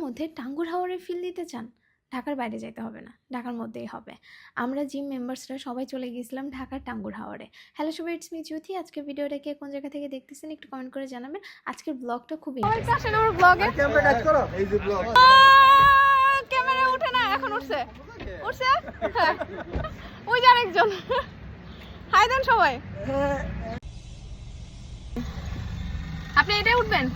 মধ্যে টাঙ্গুর হাওরের ফিল দিতে চান, ঢাকার বাইরে যেতে হবে না, ঢাকার মধ্যেই হবে। আমরা জিম মেম্বার্সরা সবাই চলে গিয়েছিলাম ঢাকার টাঙ্গুর হাওরে। হ্যালো সবাই, ইটস মি জ্যোতি। আজকের ভিডিওটা কে কোন জায়গা থেকে দেখতেছেন একটু কমেন্ট করে জানাবেন। আজকের ব্লগটা খুব ইন্টারেস্টিং। ক্যামেরা ওঠে না, এখন উঠছে উঠছে। হ্যাঁ, ওই যে আরেকজন। হাই দেন সবাই। আপনি এটাই উঠবেন?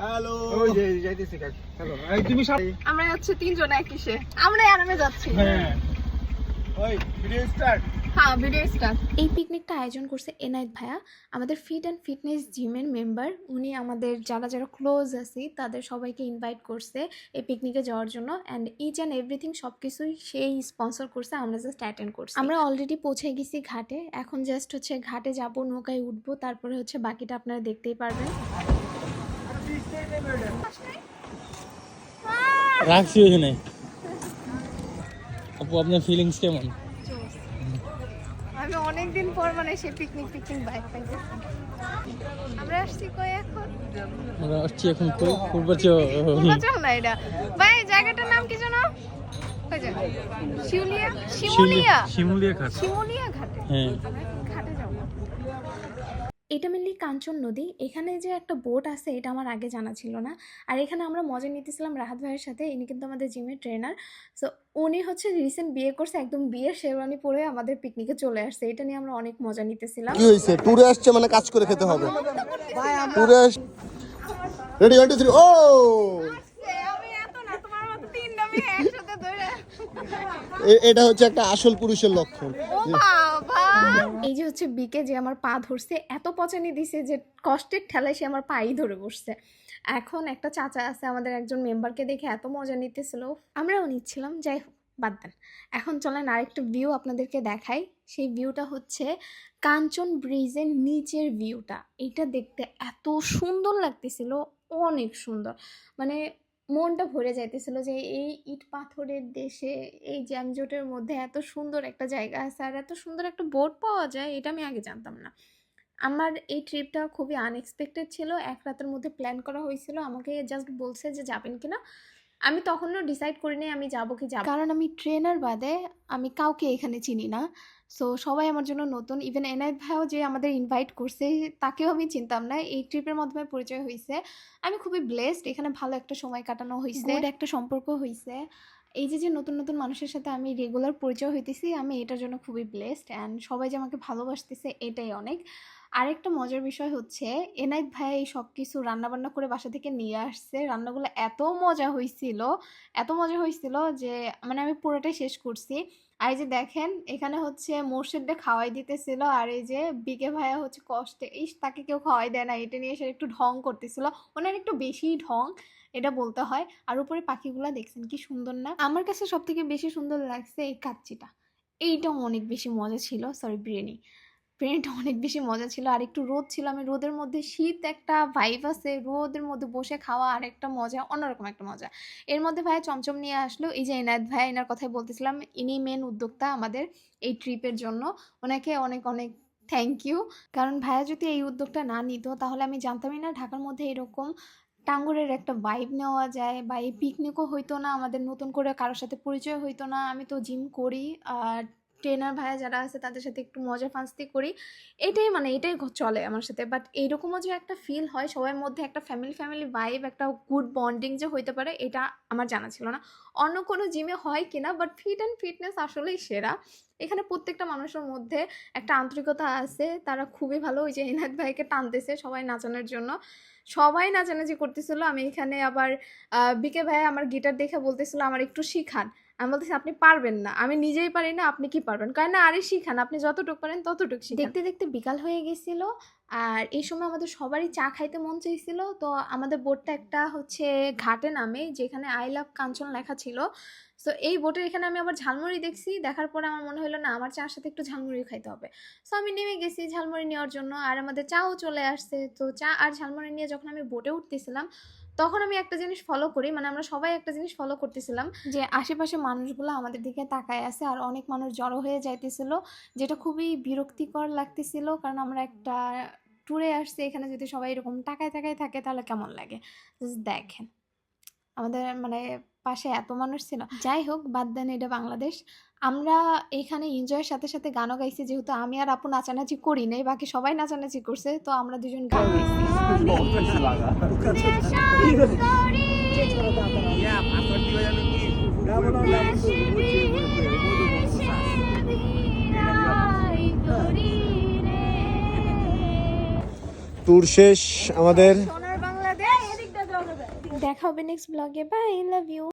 হ্যালো, ওই যে যাইতেছি কাজ। হ্যালো, এই তুমি সব আমরা হচ্ছে তিনজন এক কিসে, আমরা আরামে যাচ্ছি। হ্যাঁ, ওই ভিডিও স্টার্ট। হ্যাঁ, ভিডিও স্টার্ট। এই পিকনিকটা আয়োজন করছে এনায়েত ভাইয়া, আমাদের ফিট অ্যান্ড ফিটনেস জিমের মেম্বার। উনি আমাদের যারা যারা ক্লোজ আছি তাদের সবাইকে ইনভাইট করছে এই পিকনিকে যাওয়ার জন্য। অ্যান্ড ইচ অ্যান্ড এভরিথিং সব কিছুই সেই স্পন্সর করছে, আমরা জাস্ট অ্যাটেন্ড করছি। আমরা অলরেডি পৌঁছে গেছি ঘাটে, এখন জাস্ট হচ্ছে ঘাটে যাবো, নৌকায় উঠবো, তারপরে হচ্ছে বাকিটা আপনারা দেখতেই পারবেন। রাখছি ওখানে। আপু আপনার ফিলিংস কেমন? আমি অনেকদিন পর মানে সেই পিকনিক বাইক পাইছি। আমরা আসছি কই এখন? আমরা আসছি এখন না এটা ভাই, জায়গাটার নাম কি জানো? কই জায়গা? শিমুলিয়া ঘাটে। হ্যাঁ, আমরা এখন ঘাটে যাব। এটা মেনলি কাঞ্চন নদী। এখানে যে একটা বোট আছে এটা আমার আগে জানা ছিল না। আর এখানে আমরা মজা নিতেছিলাম রাহাত ভাইয়ের সাথে। ইনি কিন্তু আমাদের জিমের ট্রেনার। সো উনি হচ্ছে রিসেন্ট বিয়ে করছে, একদম বিয়ের শেরওয়ানি পরে আমাদের পিকনিকে চলে আসছে। এটা নিয়ে আমরা অনেক মজা নিতেছিলাম। কি হইছে? ট্যুরে আসছে মানে কাজ করে খেতে হবে। ট্যুরে রেডি 1 2 3 ও আমি এত না, তোমার মতো তিনটা মেয়ে একসাথে ধরে। এটা হচ্ছে একটা আসল পুরুষের লক্ষণ। ও বাবা, এই যে হচ্ছে বিকে যে আমার পা ধরছে, এত পচানি দিছে যে কষ্টের ঠেলায় সে আমার পাই ধরে বসছে। এখন একটা চাচা আছে আমাদের, একজন মেম্বারকে দেখে এত মজা নিতেছিল, আমরাও নিচ্ছিলাম। যাই হোক, বাদ দেন। এখন চলেন আরেকটা ভিউ আপনাদেরকে দেখাই। সেই ভিউটা হচ্ছে কাঞ্চন ব্রিজের নিচের ভিউটা। এটা দেখতে এত সুন্দর লাগতেছিল, অনেক সুন্দর। মানে মনটা ভরে যাইতেছিল যে এই ইট পাথরের দেশে, এই জ্যামজটের মধ্যে এত সুন্দর একটা জায়গা আছে আর এত সুন্দর একটা বোট পাওয়া যায়, এটা আমি আগে জানতাম না। আমার এই ট্রিপটা খুবই আনএক্সপেক্টেড ছিল। এক রাতের মধ্যে প্ল্যান করা হয়েছিল, আমাকে জাস্ট বলছে যে যাবেন কিনা। আমি তখনও ডিসাইড করিনি আমি যাবো কি যাব, কারণ আমি ট্রেনার বাদে আমি কাউকে এখানে চিনি না। সো সবাই আমার জন্য নতুন। ইভেন এনায়েত ভাইও যে আমাদের ইনভাইট করছে তাকেও আমি চিনতাম না, এই ট্রিপের মাধ্যমে পরিচয় হয়েছে। আমি খুবই ব্লেসড, এখানে ভালো একটা সময় কাটানো হয়েছে, গুড একটা সম্পর্ক হয়েছে। এই যে যে নতুন নতুন মানুষের সাথে আমি রেগুলার পরিচয় হইতেছি, আমি এটার জন্য খুবই ব্লেসড। অ্যান্ড সবাই যে আমাকে ভালোবাসতেছে এটাই অনেক। আরেকটা মজার বিষয় হচ্ছে এনায়েত ভাই এই সব কিছু রান্নাবান্না করে বাসা থেকে নিয়ে আসছে। রান্নাগুলো এত মজা হয়েছিল যে মানে আমি পুরোটাই শেষ করছি। আর এই যে দেখেন এখানে হচ্ছে মোর্শেদে খাওয়াই দিতেছিল, আর এই যে বিকে ভাইয়া হচ্ছে কষ্টে, তাকে কেউ খাওয়াই দেয় না, এটা নিয়ে সে একটু ঢং করতেছিল। ওনার একটু বেশি ঢং, এটা বলতে হয়। আর উপরে পাখিগুলা দেখছেন কি সুন্দর না? আমার কাছে সব থেকে বেশি সুন্দর লাগছে এই কাচ্চিটা, এইটাও অনেক বেশি মজা ছিল। সরি, বিরিয়ানিটা অনেক বেশি মজা ছিল। আর একটু রোদ ছিল, আমি রোদের মধ্যে, শীত একটা ভাইব আছে, রোদের মধ্যে বসে খাওয়া আর একটা মজা, অন্যরকম একটা মজা। এর মধ্যে ভাইয়া চমচম নিয়ে আসলো। এই যে এনায়েত ভাই, এনার কথাই বলতেছিলাম, ইনি মেন উদ্যোক্তা আমাদের এই ট্রিপের জন্য। ওনাকে অনেক অনেক থ্যাংক ইউ। কারণ ভাইয়া যদি এই উদ্যোগটা না নিত তাহলে আমি জানতামই না ঢাকার মধ্যে এরকম টাঙ্গুরের একটা ভাইব নেওয়া যায়, বা এই পিকনিকও হইতো না, আমাদের নতুন করে কারোর সাথে পরিচয় হইতো না। আমি তো জিম করি আর ট্রেনার ভাইয়া যারা আছে তাদের সাথে একটু মজা ফাস্তি করি, এটাই চলে আমার সাথে। বাট এইরকমও যে একটা ফিল হয় সবার মধ্যে, একটা ফ্যামিলি ভাইব, একটা গুড বন্ডিং যে হইতে পারে, এটা আমার জানা ছিল না। অন্য কোনো জিমে হয় কিনা, বাট ফিট অ্যান্ড ফিটনেস আসলেই সেরা। এখানে প্রত্যেকটা মানুষের মধ্যে একটা আন্তরিকতা আছে, তারা খুবই ভালো। ওই যে এনায়েত ভাইকে টানতেছে সবাই নাচানোর জন্য, সবাই নাচানাচি করতেছিল। আমি এখানে আবার বিকে ভাই আমার গিটার দেখে বলতেছিল আমার একটু শিখান। আমি বলতেছি আপনি পারবেন না, আমি নিজেই পারি না, আপনি কি পারবেন? কারণ না, আরে শিখান, আপনি যতটুকু পারেন ততটুকু শিখান। দেখতে দেখতে বিকাল হয়ে গেছিল, আর এই সময় আমাদের সবারই চা খাইতে মন চাইছিল। তো আমাদের বোটটা একটা হচ্ছে ঘাটে নামে, যেখানে আই লাভ কাঞ্চন লেখা ছিল। সো এই বোটের এখানে আমি আবার ঝালমুড়ি দেখছি, দেখার পরে আমার মনে হলো না আমার চার সাথে একটু ঝালমুড়ি খাইতে হবে। সো আমি নেমে গেছি ঝালমুড়ি নেওয়ার জন্য, আর আমাদের চাও চলে আসছে। তো চা আর ঝালমুড়ি নিয়ে যখন আমি বোটে উঠতেছিলাম তখন আমি একটা জিনিস ফলো করি, মানে আমরা সবাই একটা জিনিস ফলো করতেছিলাম, যে আশেপাশে মানুষগুলো আমাদের দিকে তাকায় আছে আর অনেক মানুষ জড়ো হয়ে যাইতেছিল, যেটা খুবই বিরক্তিকর লাগতেছিল। কারণ আমরা একটা ট্যুরে আসছি, এখানে যদি সবাই এরকম টাকায় টাকায় থাকে তাহলে কেমন লাগে? জাস্ট দেখেন আমাদের মানে পাশে এত মানুষ ছিল। যাই হোক, বাদ দেন, এটা বাংলাদেশ। আমরা এখানে এনজয়ের সাথে সাথে গানও গাইছি, যেহেতু আমি আর আপু নাচানাচি করি নাই, বাকি সবাই নাচানাচি করছে, তো আমরা দুজন গান গাইছি। ট্যুর শেষ আমাদের। সোনার বাংলাদেশ। দেখা হবে নেক্সট ব্লগে। Bye, love you.